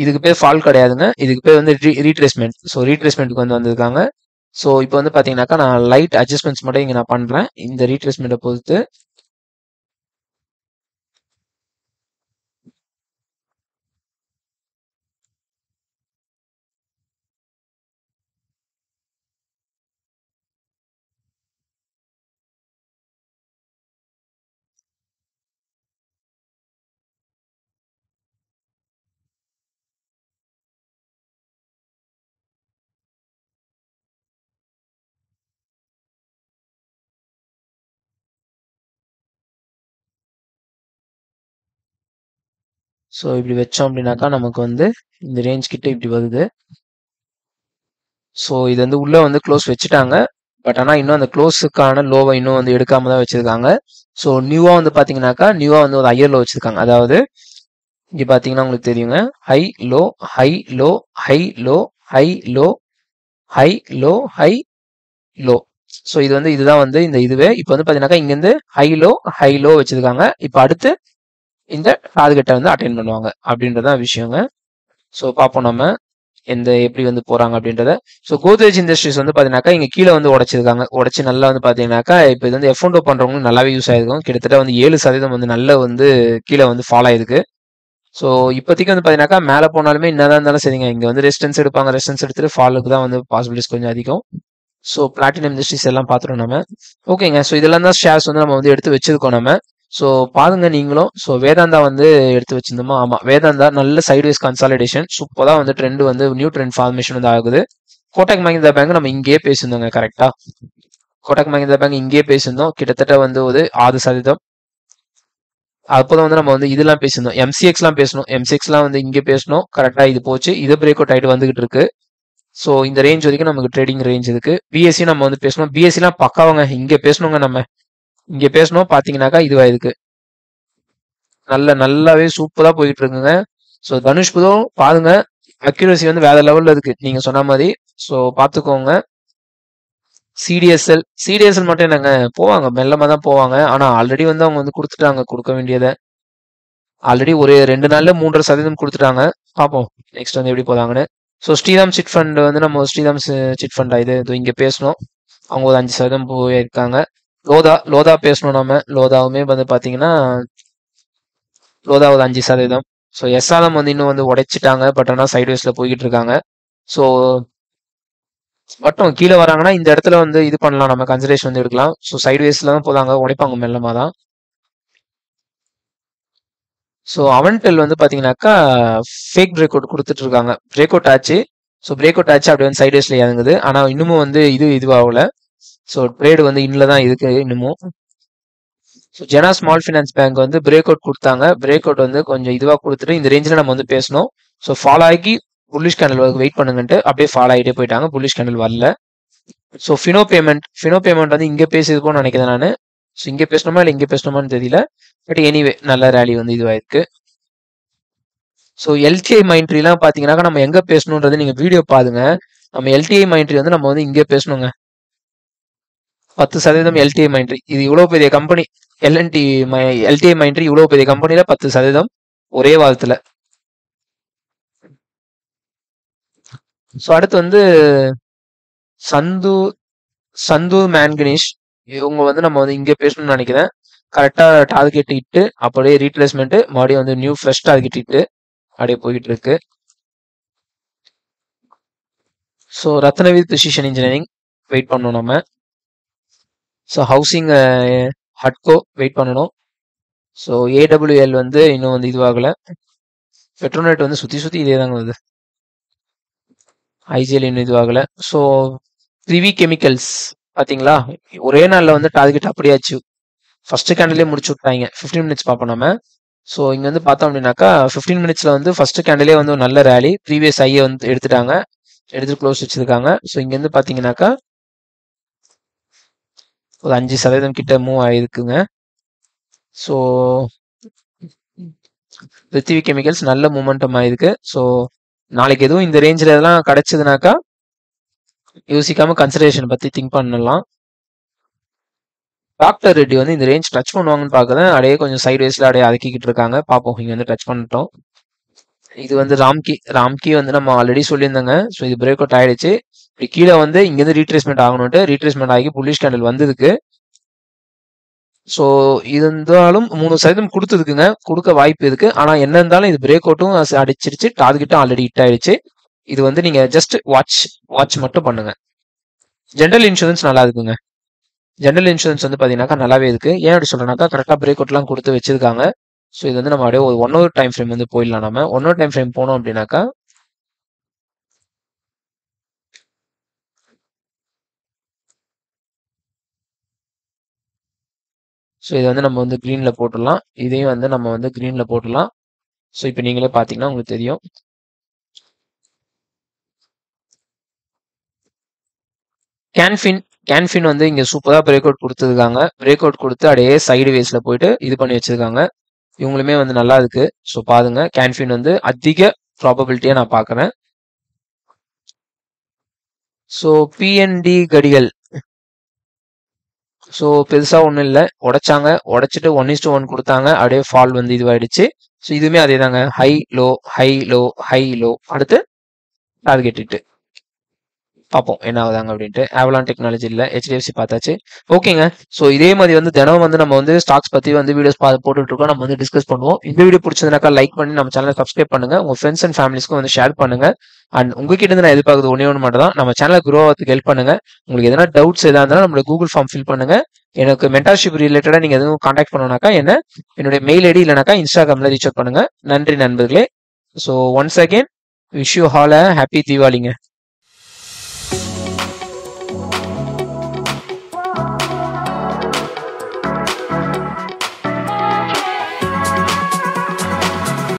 இதுக்கு பேர் ஃபால் கிடையாதுங்க. இதுக்கு பேர் வந்து ரீட்ரேஸ்மெண்ட். ஸோ ரீட்ரேஸ்மெண்ட்டுக்கு வந்து வந்திருக்காங்க. ஸோ இப்போ வந்து பார்த்தீங்கன்னாக்கா நான் லைட் அட்ஜஸ்ட்மெண்ட்ஸ் மட்டும் இங்கே நான் பண்ணுறேன் இந்த ரீட்ரேஸ்மெண்ட்டை பொறுத்து. ஸோ இப்படி வச்சோம் அப்படின்னாக்கா நமக்கு வந்து இந்த ரேஞ்ச் கிட்ட இப்படி வருது. ஸோ இது வந்து உள்ள வந்து க்ளோஸ் வச்சுட்டாங்க. பட் ஆனால் இன்னும் அந்த க்ளோஸுக்கான லோவை இன்னும் வந்து எடுக்காம தான் வச்சிருக்காங்க. ஸோ நியூவா வந்து பார்த்தீங்கன்னாக்கா நியூவா வந்து ஒரு ஹையர் லோ வச்சிருக்காங்க. அதாவது இங்கே பார்த்தீங்கன்னா உங்களுக்கு தெரியுங்க, high low high low high low high low high low high low. So இது வந்து இதுதான் வந்து இந்த இதுவே. இப்போ வந்து பார்த்தீங்கன்னாக்கா இங்கேருந்து ஹை லோ வச்சிருக்காங்க. இப்போ அடுத்து இந்த டார்கெட்டை வந்து அட்டைன் பண்ணுவாங்க அப்படின்றதான் விஷயங்க. ஸோ பார்ப்போம் நம்ம எப்படி வந்து போறாங்க அப்படின்றத. ஸோ கோத்ரேஜ் இண்டஸ்ட்ரீஸ் வந்து பாத்தீங்கன்னாக்கா இங்க கீழே வந்து உடைச்சிருக்காங்க. உடைச்சு நல்லா வந்து பாத்தீங்கன்னாக்கா இப்போ இது வந்து F&O பண்றவங்களுக்கு நல்லாவே யூஸ் ஆயிருக்கும். கிட்டத்தட்ட வந்து 7% வந்து நல்ல வந்து கீழே வந்து ஃபால் ஆயிருக்கு. ஸோ இப்போதைக்கு வந்து பாத்தீங்கன்னாக்கா மேலே போனாலுமே என்னதான் இருந்தாலும் சரிங்க, இங்க வந்து ரெசிஸ்டன்ஸ் எடுப்பாங்க. ரெசிஸ்டன்ஸ் எடுத்துட்டு ஃபாலுக்கு தான் வந்து பாசிபிலிட்டிஸ் கொஞ்சம் அதிகம். ஸோ பிளாட்டினம் இண்டஸ்ட்ரீஸ் எல்லாம் பார்த்துட்டோம் நம்ம. ஓகேங்க. ஸோ இதெல்லாம் தான் ஷேர்ஸ் வந்து நம்ம வந்து எடுத்து வச்சிருக்கோம் நம்ம. ஸோ பாருங்க நீங்களும். ஸோ வேதாந்தா வந்து எடுத்து வச்சிருந்தோமா? ஆமா, வேதாந்தா நல்ல சைட்வேஸ் கன்சாலிடேஷன். சூப்பரா வந்து ட்ரெண்ட் வந்து நியூ ட்ரெண்ட் ஃபார்மேஷன் வந்து ஆகுது. கோட்டக் மஹிந்திரா பேங்க் நம்ம இங்கேயே பேசியிருந்தோங்க கரெக்டா. கோட்டக் மஹிந்திரா பேங்க் இங்கேயே பேசியிருந்தோம், கிட்டத்தட்ட வந்து ஒரு 6%. அப்போதான் வந்து நம்ம வந்து இதெல்லாம் பேசியிருந்தோம், எம்சிஎக்ஸ்லாம் பேசணும். எம்சிஎக்ஸ்லாம் வந்து இங்கே பேசணும், கரெக்டாக இது போச்சு, இது பிரேக் அவுட் ஆகிட்டு வந்துகிட்டு இருக்கு. ஸோ இந்த ரேஞ்ச் வரைக்கும் நமக்கு ட்ரேடிங் ரேஞ்ச் இருக்கு. பிஎஸ்சி நம்ம வந்து பேசணும், பிஎஸ்சிலாம் பக்காவங்க, இங்கே பேசணுங்க, நம்ம இங்கே பேசணும். பார்த்தீங்கன்னாக்கா இதுவா இருக்கு, நல்லாவே சூப்பராக போயிட்டு இருக்குங்க. ஸோ தனுஷ் புதோ பாருங்க, அக்யூரசி வந்து வேற லெவல்ல இருக்கு நீங்க சொன்ன மாதிரி. ஸோ பார்த்துக்கோங்க. சிடிஎஸ்எல் மட்டும் என்னங்க போவாங்க, மெல்லமா தான் போவாங்க. ஆனா ஆல்ரெடி வந்து அவங்க வந்து கொடுத்துட்டாங்க கொடுக்க வேண்டியதை. ஆல்ரெடி ஒரு 2 நாள்ல 3.5% கொடுத்துட்டாங்க. பார்ப்போம் நெக்ஸ்ட் வந்து எப்படி போதாங்கன்னு. ஸோ ஸ்ரீராம் சிட் ஃபண்ட் வந்து நம்ம ஸ்ரீராம் சிட் ஃபண்டா இது இங்க பேசணும். அவங்க ஒரு 5% போயிருக்காங்க. லோதா பேசணும் நம்ம. லோதாவுமே வந்து பாத்தீங்கன்னா லோதா ஒரு 5%. ஸோ எஸ்ஆர்எம் வந்து இன்னும் வந்து உடைச்சிட்டாங்க, பட் ஆனால் சைட்வேஸ்ல போய்கிட்டு இருக்காங்க. ஸோ மட்டும் கீழே வராங்கன்னா இந்த இடத்துல வந்து இது பண்ணலாம், நம்ம கன்சிடரேஷன் வந்து எடுக்கலாம். ஸோ சைட்வேஸ்ல தான் போதாங்க, உடைப்பாங்க மெல்லமா தான். ஸோ அவன்டெல் வந்து பாத்தீங்கன்னாக்கா ஃபேக் பிரேக் அவுட் கொடுத்துட்டு இருக்காங்க. பிரேக் அவுட் ஆச்சு. ஸோ பிரேக் அவுட் ஆச்சு, அப்படி வந்து சைட்வேஸ்ல இறங்குது. ஆனா இன்னமும் வந்து இதுவாகல. ஸோ ட்ரேடு வந்து இன்னும் தான் இருக்கு இன்னமும். So Jena small finance bank வந்து பிரேக் அவுட் கொடுத்தாங்க. பிரேக் அவுட் வந்து கொஞ்சம் இதுவாக கொடுத்துட்டு இந்த ரேஞ்சில் நம்ம வந்து பேசணும். ஸோ ஃபாலோ ஆகி புல்லிஷ் கேண்டல் வெயிட் பண்ணுங்கன்ட்டு அப்படியே ஃபாலோ ஆகிட்டே போயிட்டாங்க. புல்லிஷ் கேண்டல் வரல. ஸோ ஃபினோ பேமெண்ட் வந்து இங்கே பேசியிருக்கோம்னு நினைக்கிறேன் நான். ஸோ இங்கே பேசணுமா இல்லை இங்கே பேசணுமான்னு தெரியல, பட் எனிவே நல்ல ரேலி வந்து இதுவாயிருக்கு. ஸோ எல்டிஐ மைண்ட்ரிலாம் பார்த்தீங்கன்னாக்கா நம்ம எங்கே பேசணுன்றது நீங்கள் வீடியோ பாருங்க. நம்ம எல்டிஐ மைண்ட்ரி வந்து நம்ம வந்து இங்கே பேசணுங்க. 10% எல்டிஐ மைண்ட்ரி, இது இவ்வளோ பெரிய கம்பெனி. எல்டிஐ மைண்ட்ரி இவ்வளோ பெரிய கம்பெனியில் 10% ஒரே வாரத்தில். ஸோ அடுத்து வந்து சந்து மேன்கனீஷ், இவங்க வந்து நம்ம வந்து இங்கே பேசணும்னு நினைக்கிறேன். கரெக்டாக டார்கெட் இட்டு அப்படியே ரீப்ளேஸ்மெண்ட் மறுபடியும் வந்து நியூ ஃப்ரெஷ் டார்கெட் இட்டு அப்படியே போயிட்டு இருக்கு. ஸோ ரத்னவீர் ப்ரிசிஷன் இன்ஜினியரிங் வெயிட் பண்ணணும் நம்ம. ஸோ ஹவுசிங் ஹட்கோ வெயிட் பண்ணணும். ஸோ ஏடபிள்யூஎல் வந்து இன்னும் வந்து இதுவாகல. பெட்ரோநெட் வந்து சுற்றி இதே தாங்க வருது. ஐஜிஎல் இன்னும் இதுவாகல. ஸோ பிவி கெமிக்கல்ஸ் பார்த்தீங்களா, ஒரே நாளில் வந்து டார்கெட் அப்படியாச்சு. ஃபர்ஸ்ட் கேண்டிலே முடிச்சு விட்டாங்க. 15 மினிட்ஸ் பார்ப்போம் நம்ம. ஸோ இங்கே வந்து பார்த்தோம் அப்படின்னாக்கா 15 மினிட்ஸில் வந்து ஃபர்ஸ்ட் கேண்டிலே வந்து ஒரு நல்ல ரேலி. ப்ரீவியஸ் ஐயை வந்து எடுத்துட்டாங்க, எடுத்து க்ளோஸ் வச்சிருக்காங்க. ஸோ இங்கேருந்து பார்த்தீங்கன்னாக்கா ஒரு 5% கிட்ட மூவ் ஆயிருக்குங்க. ஸோ பிருத்திவி கெமிக்கல்ஸ் நல்ல மூமெண்டம் ஆயிருக்கு. ஸோ நாளைக்கு எதுவும் இந்த ரேஞ்சில் எதெல்லாம் கிடைச்சதுனாக்கா யோசிக்காம கன்சிடரேஷன் பற்றி திங்க் பண்ணலாம். டாக்டர் ரெட்டி வந்து இந்த ரேஞ்ச் டச் பண்ணுவாங்கன்னு பார்க்குறேன். அப்படியே கொஞ்சம் சைட்வேஸ்ல அப்படியே அடக்கிக்கிட்டு இருக்காங்க. பார்ப்போம், இங்கே வந்து டச் பண்ணிட்டோம். இது வந்து ராம்கி வந்து நம்ம ஆல்ரெடி சொல்லியிருந்தாங்க. ஸோ இது பிரேக் அவுட் ஆயிடுச்சு. இப்படி கீழே வந்து இங்கேருந்து ரீட்ரேஸ்மெண்ட் ஆகணும்ட்டு ரீட்ரேஸ்மெண்ட் ஆகி புல்லிஷ் கேண்டில் வந்திருக்கு. ஸோ இது இருந்தாலும் 3% கொடுத்துருக்குங்க, கொடுக்க வாய்ப்பு இருக்கு. ஆனால் என்ன இருந்தாலும் இது பிரேக் அவுட்டும் அடிச்சிருச்சு, டார்கெட்டும் ஆல்ரெடி ஹிட் ஆயிடுச்சு. இது வந்து நீங்க ஜஸ்ட் வாட்ச் மட்டும் பண்ணுங்க. ஜென்ரல் இன்சூரன்ஸ் நல்லா இருக்குங்க. ஜென்ரல் இன்சூரன்ஸ் வந்து பார்த்தீங்கன்னாக்கா நல்லாவே இருக்கு. ஏன் அப்படி சொல்றேன்னாக்கா கரெக்டாக பிரேக் அவுட்லாம் கொடுத்து வச்சிருக்காங்க. ஸோ இது வந்து நம்ம அப்படியே ஒரு 1 ஹவர் டைம் ஃப்ரேம் வந்து போயிடலாம். நம்ம 1 ஹவர் டைம் ஃப்ரேம் போனோம் அப்படின்னாக்கா ஸோ இதை வந்து நம்ம வந்து க்ரீன்ல போட்டுடலாம். இதையும் வந்து நம்ம வந்து க்ரீன்ல போட்டுடலாம். ஸோ இப்போ நீங்களே பார்த்தீங்கன்னா உங்களுக்கு தெரியும். கேன்ஃபின் வந்து இங்க சூப்பரா பிரேக் அவுட் கொடுத்துருக்காங்க. பிரேக் அவுட் கொடுத்து அப்படியே சைடு வேஸ்ல போயிட்டு இது பண்ணி வச்சிருக்காங்க. இவங்களுமே வந்து நல்லா இருக்கு. ஸோ பாருங்க, கேன்ஃபின் வந்து அதிக ப்ராபபிலிட்டியா நான் பாக்குறேன். ஸோ பிஎன்டி கடிகள் ஸோ பெருசா ஒன்றும் இல்லை, உடைச்சிட்டு 1:1 கொடுத்தாங்க. அப்படியே ஃபால் வந்து இதுவாயிடுச்சு. ஸோ இதுவுமே அதே தாங்க, high low high low high low, அடுத்து டார்கெட் இட்டு பார்ப்போம் என்ன ஆகுதாங்க அப்படின்ட்டு. ஆவலான் டெக்னாலஜி இல்லை, ஹெச்டிஎஃப்சி பார்த்தாச்சு. ஓகேங்க. ஸோ இதே மாதிரி வந்து தினம் வந்து நம்ம வந்து ஸ்டாக்ஸ் பற்றி வந்து வீடியோஸ் போட்டுட்டு இருக்கோம், நம்ம வந்து டிஸ்கஸ் பண்ணுவோம். இந்த வீடியோ பிடிச்சதுனாக்கா லைக் பண்ணி நம்ம சேனலை சப்ஸ்கிரைப் பண்ணுங்க, உங்க ஃப்ரெண்ட்ஸ் அண்ட் ஃபேமிலிஸ்க்கும் வந்து ஷேர் பண்ணுங்க. அண்ட் உங்ககிட்ட இருந்து நான் எதிர்பார்க்குறது ஒன்று மட்டும் தான், நம்ம சேனலை க்ரோ ஆகிறதுக்கு ஹெல்ப் பண்ணுங்க. உங்களுக்கு எதனா டவுட்ஸ் எதாக இருந்தாலும் நம்மளோட கூகுள் ஃபார்ம் ஃபில் பண்ணுங்க. எனக்கு மென்டார்ஷிப் ரிலேட்டடாக நீங்கள் எதுவும் கான்டாக்ட் பண்ணணும்னாக்கா என்னுடைய மெயில் ஐடி இல்லைனாக்கா இன்ஸ்டாகிராமில் ரீச் அவுட் பண்ணுங்க. நன்றி நண்பர்களே. So once again wish you all a happy தீபாவளிங்க.